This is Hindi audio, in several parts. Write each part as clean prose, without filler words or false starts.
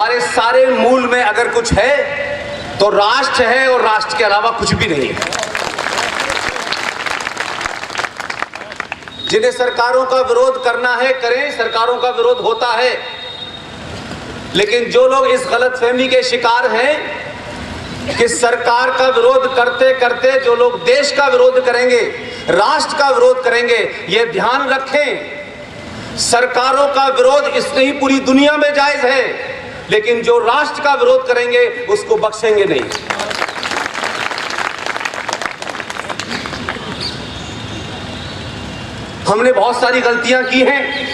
हमारे सारे मूल में अगर कुछ है तो राष्ट्र है और राष्ट्र के अलावा कुछ भी नहीं है। जिन्हें सरकारों का विरोध करना है करें, सरकारों का विरोध होता है, लेकिन जो लोग इस गलतफहमी के शिकार हैं कि सरकार का विरोध करते करते जो लोग देश का विरोध करेंगे, राष्ट्र का विरोध करेंगे, ये ध्यान रखें, सरकारों का विरोध इस नहीं पूरी दुनिया में जायज है, लेकिन जो राष्ट्र का विरोध करेंगे उसको बख्शेंगे नहीं। हमने बहुत सारी गलतियां की हैं,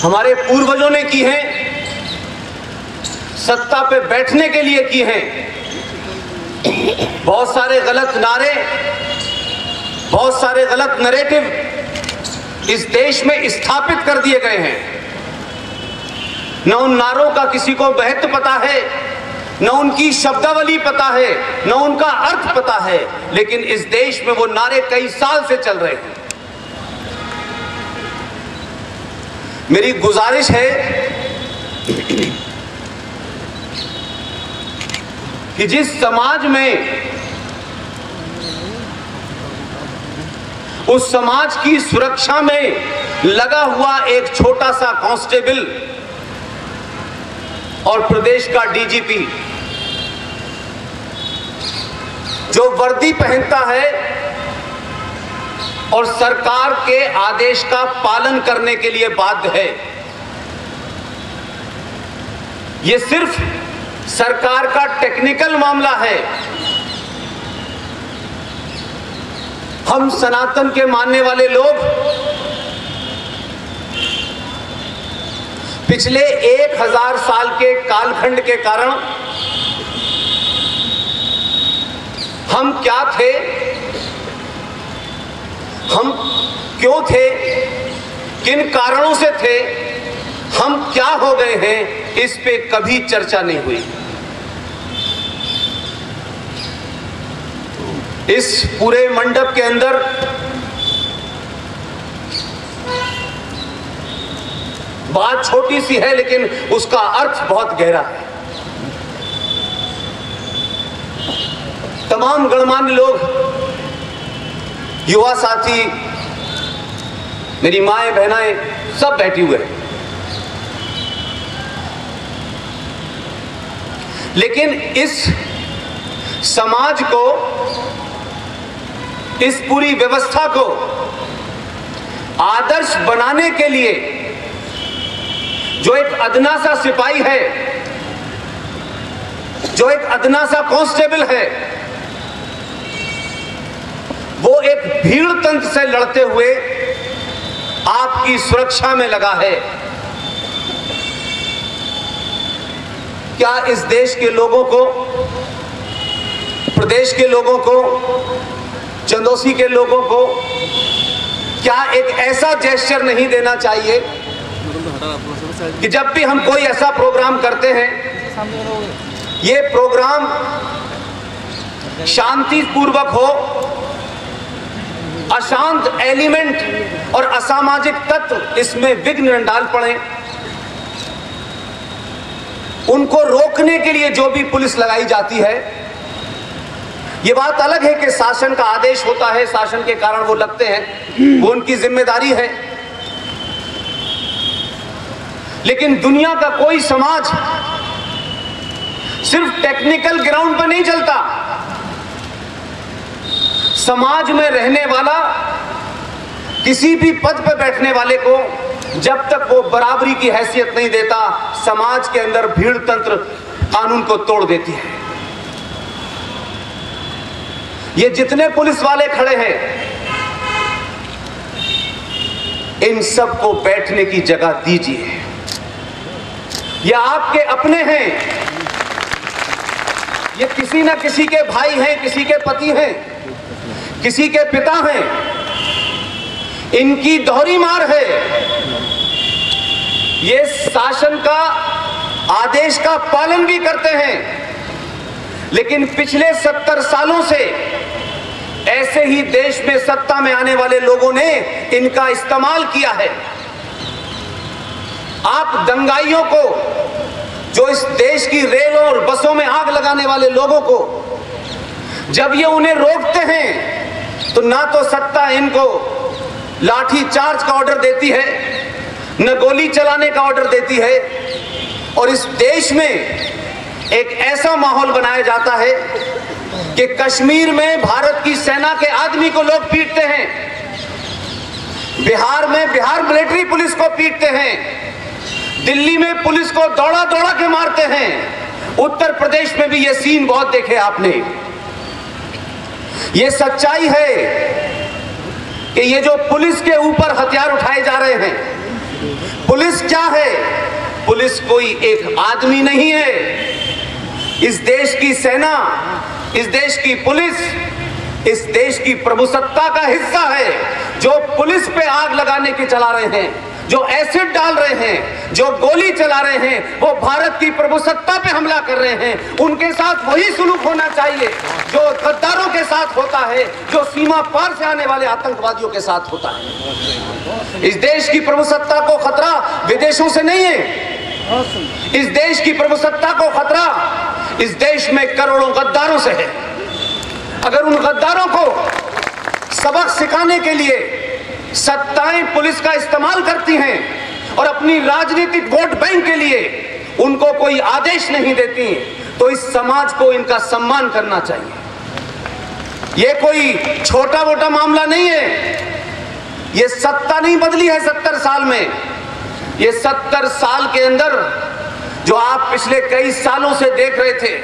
हमारे पूर्वजों ने की हैं, सत्ता पे बैठने के लिए की हैं। बहुत सारे गलत नारे, बहुत सारे गलत नैरेटिव इस देश में स्थापित कर दिए गए हैं। न उन नारों का किसी को महत्व पता है, न उनकी शब्दावली पता है, न उनका अर्थ पता है, लेकिन इस देश में वो नारे कई साल से चल रहे हैं। मेरी गुजारिश है कि जिस समाज में उस समाज की सुरक्षा में लगा हुआ एक छोटा सा कांस्टेबल और प्रदेश का डीजीपी जो वर्दी पहनता है और सरकार के आदेश का पालन करने के लिए बाध्य है, यह सिर्फ सरकार का टेक्निकल मामला है। हम सनातन के मानने वाले लोग पिछले 1000 साल के कालखंड के कारण हम क्या थे, हम क्यों थे, किन कारणों से थे, हम क्या हो गए हैं, इस पे कभी चर्चा नहीं हुई। इस पूरे मंडप के अंदर बात छोटी सी है, लेकिन उसका अर्थ बहुत गहरा है। तमाम गणमान्य लोग, युवा साथी, मेरी माएं बहनाएं सब बैठी हुए हैं, लेकिन इस समाज को, इस पूरी व्यवस्था को आदर्श बनाने के लिए जो एक अदना सा सिपाही है, जो एक अदना सा कांस्टेबल है, वो एक भीड़ तंत्र से लड़ते हुए आपकी सुरक्षा में लगा है। क्या इस देश के लोगों को, प्रदेश के लोगों को, चंदौसी के लोगों को क्या एक ऐसा जेस्चर नहीं देना चाहिए कि जब भी हम कोई ऐसा प्रोग्राम करते हैं, ये प्रोग्राम शांतिपूर्वक हो, अशांत एलिमेंट और असामाजिक तत्व इसमें विघ्न न डाल पड़े, उनको रोकने के लिए जो भी पुलिस लगाई जाती है, ये बात अलग है कि शासन का आदेश होता है, शासन के कारण वो लगते हैं, वो उनकी जिम्मेदारी है, लेकिन दुनिया का कोई समाज सिर्फ टेक्निकल ग्राउंड पर नहीं चलता। समाज में रहने वाला, किसी भी पद पर बैठने वाले को जब तक वो बराबरी की हैसियत नहीं देता, समाज के अंदर भीड़ तंत्र कानून को तोड़ देती है। ये जितने पुलिस वाले खड़े हैं, इन सबको बैठने की जगह दीजिए। ये आपके अपने हैं, ये किसी ना किसी के भाई हैं, किसी के पति हैं, किसी के पिता हैं, इनकी दोहरी मार है। ये शासन का आदेश का पालन भी करते हैं, लेकिन पिछले 70 सालों से ऐसे ही देश में सत्ता में आने वाले लोगों ने इनका इस्तेमाल किया है। आप दंगाइयों को, जो इस देश की रेलों और बसों में आग लगाने वाले लोगों को, जब ये उन्हें रोकते हैं तो ना तो सत्ता इनको लाठी चार्ज का ऑर्डर देती है, न गोली चलाने का ऑर्डर देती है, और इस देश में एक ऐसा माहौल बनाया जाता है कि कश्मीर में भारत की सेना के आदमी को लोग पीटते हैं, बिहार में बिहार मिलिट्री पुलिस को पीटते हैं, दिल्ली में पुलिस को दौड़ा दौड़ा के मारते हैं, उत्तर प्रदेश में भी ये सीन बहुत देखे आपने। ये सच्चाई है कि ये जो पुलिस के ऊपर हथियार उठाए जा रहे हैं, पुलिस क्या है? पुलिस कोई एक आदमी नहीं है। इस देश की सेना, इस देश की पुलिस, इस देश की प्रभुसत्ता का हिस्सा है। जो पुलिस पे आग लगाने के चला रहे हैं, जो एसिड डाल रहे हैं, जो गोली चला रहे हैं, वो भारत की प्रभुसत्ता पे हमला कर रहे हैं। उनके साथ वही सुलूक होना चाहिए जो गद्दारों के साथ होता है, जो सीमा पार से आने वाले आतंकवादियों के साथ होता है। इस देश की प्रभुसत्ता को खतरा विदेशों से नहीं है, इस देश की प्रभुसत्ता को खतरा इस देश में करोड़ों गद्दारों से है। अगर उन गद्दारों को सबक सिखाने के लिए सत्ताएं पुलिस का इस्तेमाल करती हैं और अपनी राजनीतिक वोट बैंक के लिए उनको कोई आदेश नहीं देती, तो इस समाज को इनका सम्मान करना चाहिए। ये कोई छोटा मोटा मामला नहीं है। ये सत्ता नहीं बदली है 70 साल में। ये 70 साल के अंदर जो आप पिछले कई सालों से देख रहे थे,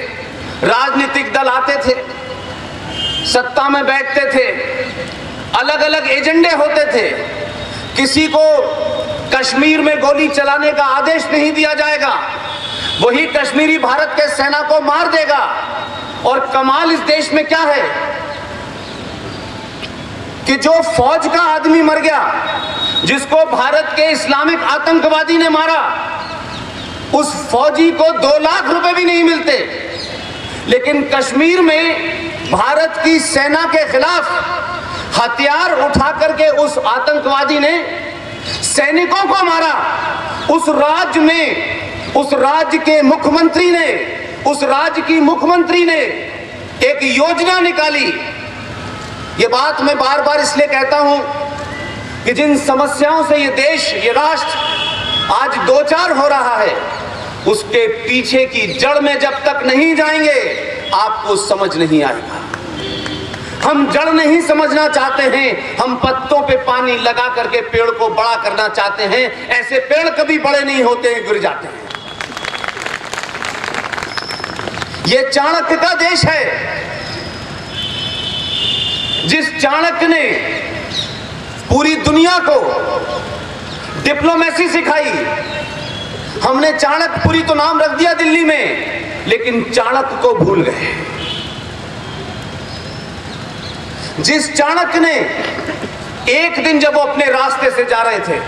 राजनीतिक दल आते थे, सत्ता में बैठते थे, अलग अलग एजेंडे होते थे। किसी को कश्मीर में गोली चलाने का आदेश नहीं दिया जाएगा, वही कश्मीरी भारत के सेना को मार देगा। और कमाल इस देश में क्या है कि जो फौज का आदमी मर गया, जिसको भारत के इस्लामिक आतंकवादी ने मारा, उस फौजी को 2 लाख रुपए भी नहीं मिलते। लेकिन कश्मीर में भारत की सेना के खिलाफ हथियार उठा करके उस आतंकवादी ने सैनिकों को मारा। उस राज्य में, उस राज्य के मुख्यमंत्री ने, उस राज्य की मुख्यमंत्री ने एक योजना निकाली। ये बात मैं बार बार इसलिए कहता हूं कि जिन समस्याओं से ये देश, ये राष्ट्र आज दो चार हो रहा है, उसके पीछे की जड़ में जब तक नहीं जाएंगे आपको समझ नहीं आएगा। हम जड़ नहीं समझना चाहते हैं, हम पत्तों पे पानी लगा करके पेड़ को बड़ा करना चाहते हैं। ऐसे पेड़ कभी बड़े नहीं होते हैं, गिर जाते हैं। ये चाणक्य का देश है, जिस चाणक्य ने पूरी दुनिया को डिप्लोमेसी सिखाई। हमने चाणक्यपुरी तो नाम रख दिया दिल्ली में, लेकिन चाणक्य को भूल गए। जिस चाणक्य ने एक दिन जब वो अपने रास्ते से जा रहे थे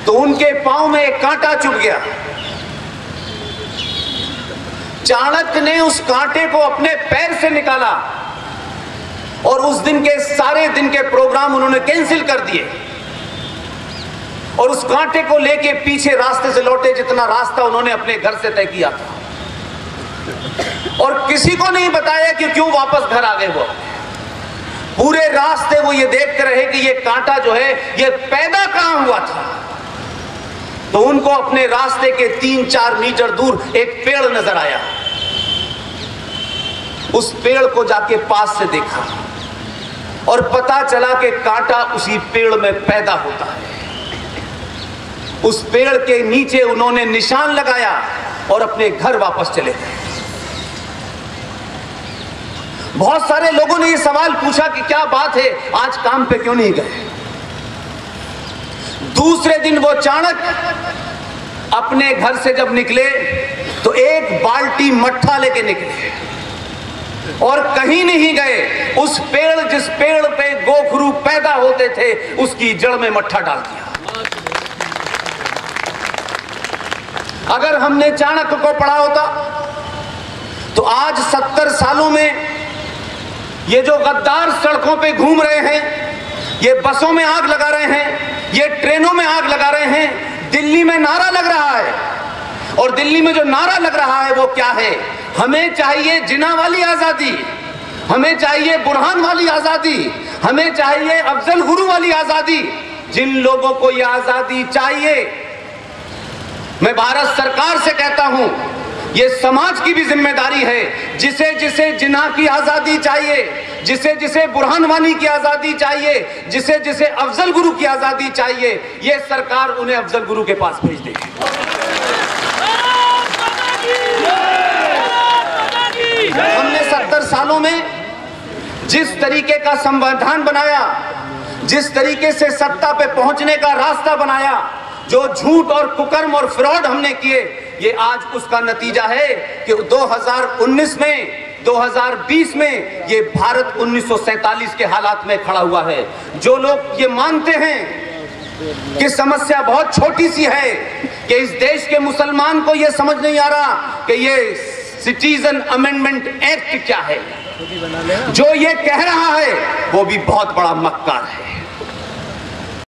तो उनके पांव में एक कांटा चुभ गया। चाणक्य ने उस कांटे को अपने पैर से निकाला और उस दिन के सारे दिन के प्रोग्राम उन्होंने कैंसिल कर दिए और उस कांटे को लेके पीछे रास्ते से लौटे, जितना रास्ता उन्होंने अपने घर से तय किया था। और किसी को नहीं बताया कि क्यों वापस घर आ गए। वो पूरे रास्ते वो ये देखते रहे कि ये कांटा जो है ये पैदा कहां हुआ था। तो उनको अपने रास्ते के 3-4 मीटर दूर एक पेड़ नजर आया। उस पेड़ को जाके पास से देखा और पता चला कि कांटा उसी पेड़ में पैदा होता है। उस पेड़ के नीचे उन्होंने निशान लगाया और अपने घर वापस चले गए। बहुत सारे लोगों ने यह सवाल पूछा कि क्या बात है, आज काम पे क्यों नहीं गए। दूसरे दिन वो चाणक्य अपने घर से जब निकले तो एक बाल्टी मट्ठा लेके निकले और कहीं नहीं गए। उस पेड़, जिस पेड़ पे गोखरू पैदा होते थे, उसकी जड़ में मट्ठा डाल दिया। अगर हमने चाणक्य को पढ़ा होता तो आज 70 सालों में ये जो गद्दार सड़कों पे घूम रहे हैं, ये बसों में आग लगा रहे हैं, ये ट्रेनों में आग लगा रहे हैं, दिल्ली में नारा लग रहा है, और दिल्ली में जो नारा लग रहा है वो क्या है? हमें चाहिए जिन्ना वाली आजादी, हमें चाहिए बुरहान वाली आजादी, हमें चाहिए अफजल गुरु वाली आजादी। जिन लोगों को यह आजादी चाहिए, मैं भारत सरकार से कहता हूं, यह समाज की भी जिम्मेदारी है। जिसे जिसे जिन्ना की आजादी चाहिए, जिसे जिसे बुरहान वानी की आजादी चाहिए, जिसे जिसे अफजल गुरु की आजादी चाहिए, यह सरकार उन्हें अफजल गुरु के पास भेज देगी। हमने 70 सालों में जिस तरीके का संविधान बनाया, जिस तरीके से सत्ता पे पहुंचने का रास्ता बनाया, जो झूठ और कुकर्म और फ्रॉड हमने किए, ये आज उसका नतीजा है कि 2019 में 2020 में ये भारत 1947 के हालात में खड़ा हुआ है। जो लोग ये मानते हैं कि समस्या बहुत छोटी सी है, कि इस देश के मुसलमान को ये समझ नहीं आ रहा कि ये सिटीजन अमेंडमेंट एक्ट क्या है, जो ये कह रहा है वो भी बहुत बड़ा मक्कार है।